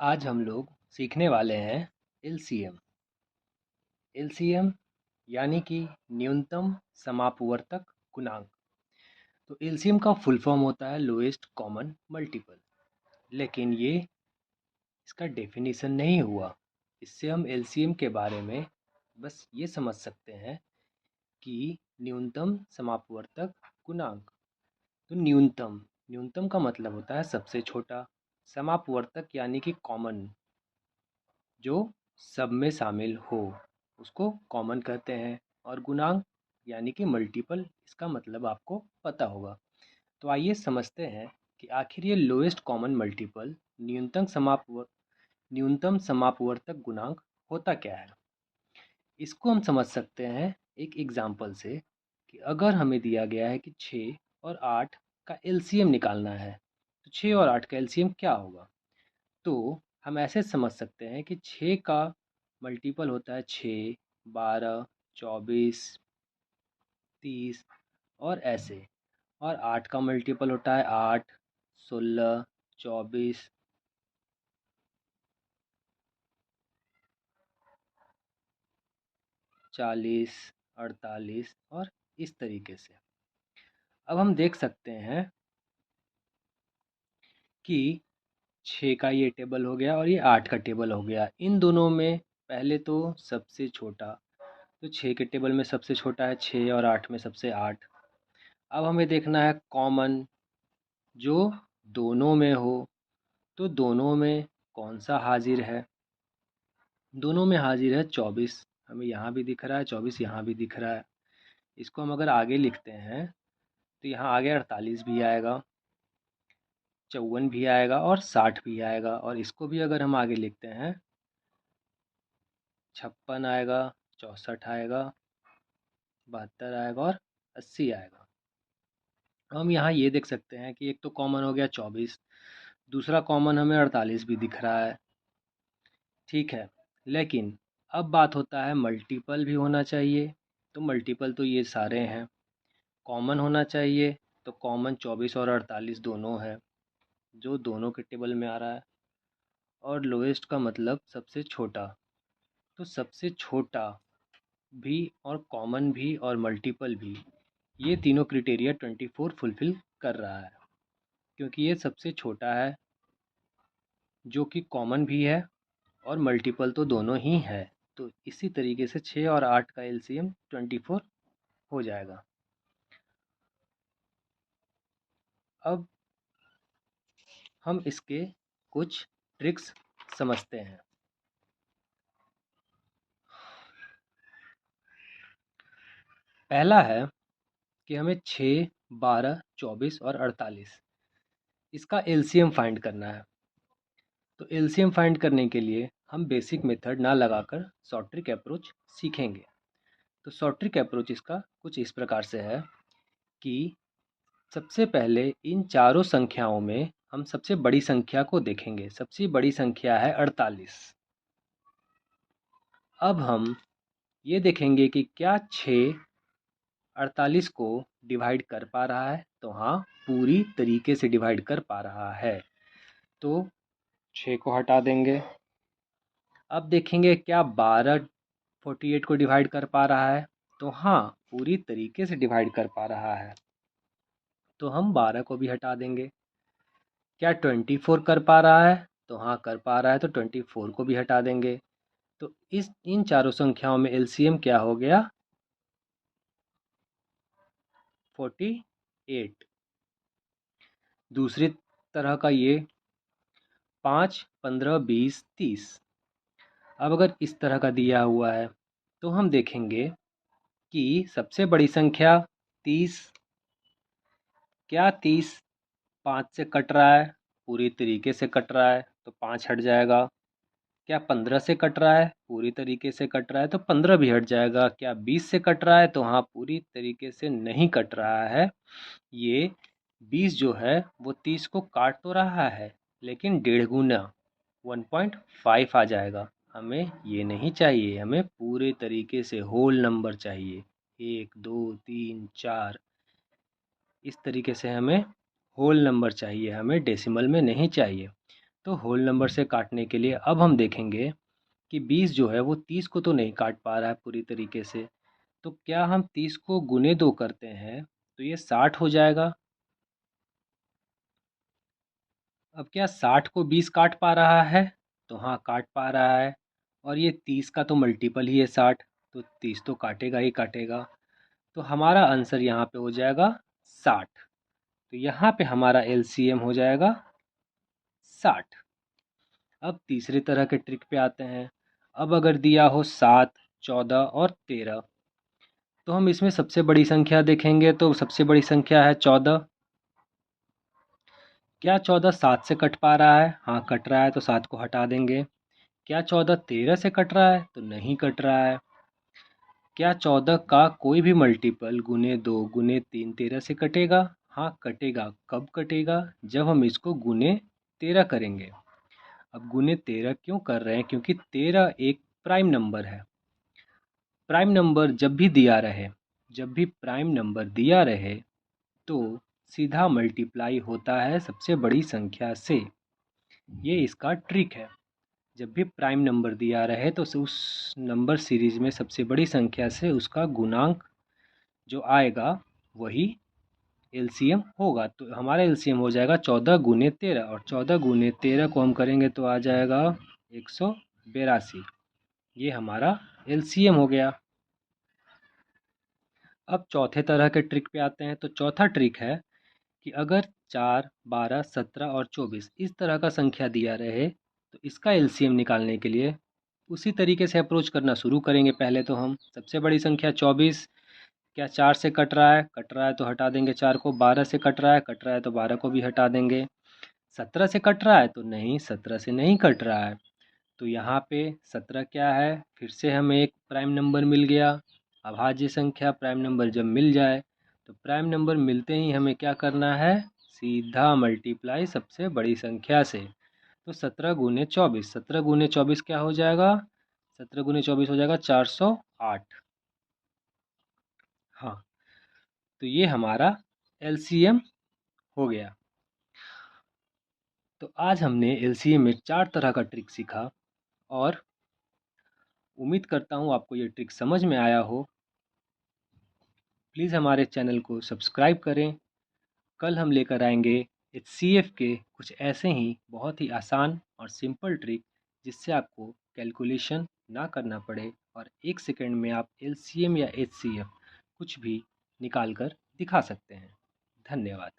आज हम लोग सीखने वाले हैं एलसीएम। एलसीएम यानी कि न्यूनतम समापवर्तक गुणांक। तो एलसीएम का फुल फॉर्म होता है लोएस्ट कॉमन मल्टीपल, लेकिन ये इसका डेफिनेशन नहीं हुआ। इससे हम एलसीएम के बारे में बस ये समझ सकते हैं कि न्यूनतम समापवर्तक गुणांक। तो न्यूनतम न्यूनतम का मतलब होता है सबसे छोटा, समापवर्तक यानी कि कॉमन, जो सब में शामिल हो उसको कॉमन कहते हैं। और गुणांक यानी कि मल्टीपल, इसका मतलब आपको पता होगा। तो आइए समझते हैं कि आखिर ये लोएस्ट कॉमन मल्टीपल न्यूनतम समापवर्तक गुणांक होता क्या है। इसको हम समझ सकते हैं एक एग्जाम्पल से कि अगर हमें दिया गया है कि 6 और 8 का एलसीएम निकालना है, तो 6 और 8 का एलसीएम क्या होगा। तो हम ऐसे समझ सकते हैं कि 6 का मल्टीपल होता है 6, 12, 24, 30 और ऐसे। और 8 का मल्टीपल होता है 8, 16, 24, 40, 48 और इस तरीके से। अब हम देख सकते हैं कि 6 का ये टेबल हो गया और ये 8 का टेबल हो गया। इन दोनों में पहले तो सबसे छोटा, तो 6 के टेबल में सबसे छोटा है 6 और 8 में सबसे 8। अब हमें देखना है कॉमन, जो दोनों में हो। तो दोनों में कौन सा हाजिर है। दोनों में हाजिर है 24। हमें यहाँ भी दिख रहा है 24, यहाँ भी दिख रहा है। इसको हम अगर आगे लिखते हैं तो यहाँ आगे 48 भी आएगा, 54 भी आएगा और 60 भी आएगा। और इसको भी अगर हम आगे लिखते हैं 56 आएगा, 64 आएगा, 72 आएगा और 80 आएगा। हम यहाँ ये देख सकते हैं कि एक तो कॉमन हो गया 24, दूसरा कॉमन हमें 48 भी दिख रहा है। ठीक है, लेकिन अब बात होता है मल्टीपल भी होना चाहिए। तो मल्टीपल तो ये सारे हैं। कॉमन होना चाहिए, तो कॉमन 24 और 48 दोनों है, जो दोनों के टेबल में आ रहा है। और लोएस्ट का मतलब सबसे छोटा। तो सबसे छोटा भी और कॉमन भी और मल्टीपल भी, ये तीनों क्राइटेरिया 24 फुलफ़िल कर रहा है, क्योंकि ये सबसे छोटा है, जो कि कॉमन भी है और मल्टीपल तो दोनों ही है। तो इसी तरीके से 6 और 8 का एलसीएम 24 हो जाएगा। अब हम इसके कुछ ट्रिक्स समझते हैं। पहला है कि हमें 6, 12, 24 और 48 इसका एलसीएम फाइंड करना है। तो एलसीएम फाइंड करने के लिए हम बेसिक मेथड ना लगाकर शॉर्ट ट्रिक अप्रोच सीखेंगे। तो शॉर्ट ट्रिक अप्रोच इसका कुछ इस प्रकार से है कि सबसे पहले इन चारों संख्याओं में हम सबसे बड़ी संख्या को देखेंगे। सबसे बड़ी संख्या है 48। अब हम ये देखेंगे कि क्या 6 48 को डिवाइड कर पा रहा है। तो हाँ, पूरी तरीके से डिवाइड कर पा रहा है। तो 6 को हटा देंगे। अब देखेंगे क्या 12 48 को डिवाइड कर पा रहा है। तो हाँ, पूरी तरीके से डिवाइड कर पा रहा है। तो हम 12 को भी हटा देंगे। क्या 24 कर पा रहा है। तो हाँ, कर पा रहा है, तो 24 को भी हटा देंगे। तो इन चारों संख्याओं में एलसीएम क्या हो गया, 48। दूसरी तरह का ये 5, 15, 20, 30। अब अगर इस तरह का दिया हुआ है तो हम देखेंगे कि सबसे बड़ी संख्या 30। क्या 30 5 से कट रहा है। पूरी तरीके से कट रहा है, तो 5 हट जाएगा। क्या 15 से कट रहा है। पूरी तरीके से कट रहा है, तो 15 भी हट जाएगा। क्या 20 से कट रहा है। तो हाँ, पूरी तरीके से नहीं कट रहा है। ये 20 जो है वो 30 को काट तो रहा है, लेकिन 1.5 गुना 1.5 आ जाएगा। हमें ये नहीं चाहिए, हमें पूरे तरीके से होल नंबर चाहिए। 1, 2, 3, 4, इस तरीके से हमें होल नंबर चाहिए, हमें डेसिमल में नहीं चाहिए। तो होल नंबर से काटने के लिए अब हम देखेंगे कि 20 जो है वो 30 को तो नहीं काट पा रहा है पूरी तरीके से। तो क्या हम 30 को गुने 2 करते हैं तो ये 60 हो जाएगा। अब क्या 60 को 20 काट पा रहा है? तो हाँ, काट पा रहा है। और ये 30 का तो मल्टीपल ही है 60, तो 30 तो काटेगा ही काटेगा। तो हमारा आंसर यहाँ पे हो जाएगा 60। तो यहाँ पे हमारा एलसीएम हो जाएगा 60। अब तीसरी तरह के ट्रिक पे आते हैं। अब अगर दिया हो 7, 14 और 13, तो हम इसमें सबसे बड़ी संख्या देखेंगे तो सबसे बड़ी संख्या है 14। क्या 14 7 से कट पा रहा है? हाँ, कट रहा है, तो 7 को हटा देंगे। क्या 14 13 से कट रहा है? तो नहीं कट रहा है। क्या 14 का कोई भी मल्टीपल गुने 2 गुने 3 13 से कटेगा? हाँ, कटेगा। कब कटेगा? जब हम इसको गुने 13 करेंगे। अब गुने 13 क्यों कर रहे हैं? क्योंकि 13 एक प्राइम नंबर है। प्राइम नंबर जब भी प्राइम नंबर दिया रहे तो सीधा मल्टीप्लाई होता है सबसे बड़ी संख्या से। ये इसका ट्रिक है। जब भी प्राइम नंबर दिया रहे तो उस नंबर सीरीज में सबसे बड़ी संख्या से उसका गुणांक जो आएगा वही एलसीएम होगा। तो हमारा एलसीएम हो जाएगा 14 गुने 13, और 14 गुने 13 को हम करेंगे तो आ जाएगा 182। ये हमारा एलसीएम हो गया। अब चौथे तरह के ट्रिक पे आते हैं। तो चौथा ट्रिक है कि अगर 4, 12, 17 और 24 इस तरह का संख्या दिया रहे तो इसका एलसीएम निकालने के लिए उसी तरीके से अप्रोच करना शुरू करेंगे। पहले तो हम सबसे बड़ी संख्या 24, क्या 4 से कट रहा है? कट रहा है तो हटा देंगे 4 को। 12 से कट रहा है तो 12 को भी हटा देंगे। 17 से कट रहा है तो नहीं, 17 से नहीं कट रहा है। तो यहाँ पे 17 क्या है? फिर से हमें एक प्राइम नंबर मिल गया। अभाज्य संख्या प्राइम नंबर जब मिल जाए तो प्राइम नंबर मिलते ही हमें क्या करना है? सीधा मल्टीप्लाई सबसे बड़ी संख्या से। तो 17 गुने 24, 17 गुने 24 क्या हो जाएगा? 17 गुने 24 हो जाएगा 408। हाँ, तो ये हमारा एलसीएम हो गया। तो आज हमने एलसीएम में 4 तरह का ट्रिक सीखा, और उम्मीद करता हूँ आपको ये ट्रिक समझ में आया हो। प्लीज़ हमारे चैनल को सब्सक्राइब करें। कल हम लेकर आएंगे एचसीएफ के कुछ ऐसे ही बहुत ही आसान और सिंपल ट्रिक जिससे आपको कैलकुलेशन ना करना पड़े और 1 सेकंड में आप एलसीएम या एचसीएफ कुछ भी निकाल कर दिखा सकते हैं। धन्यवाद।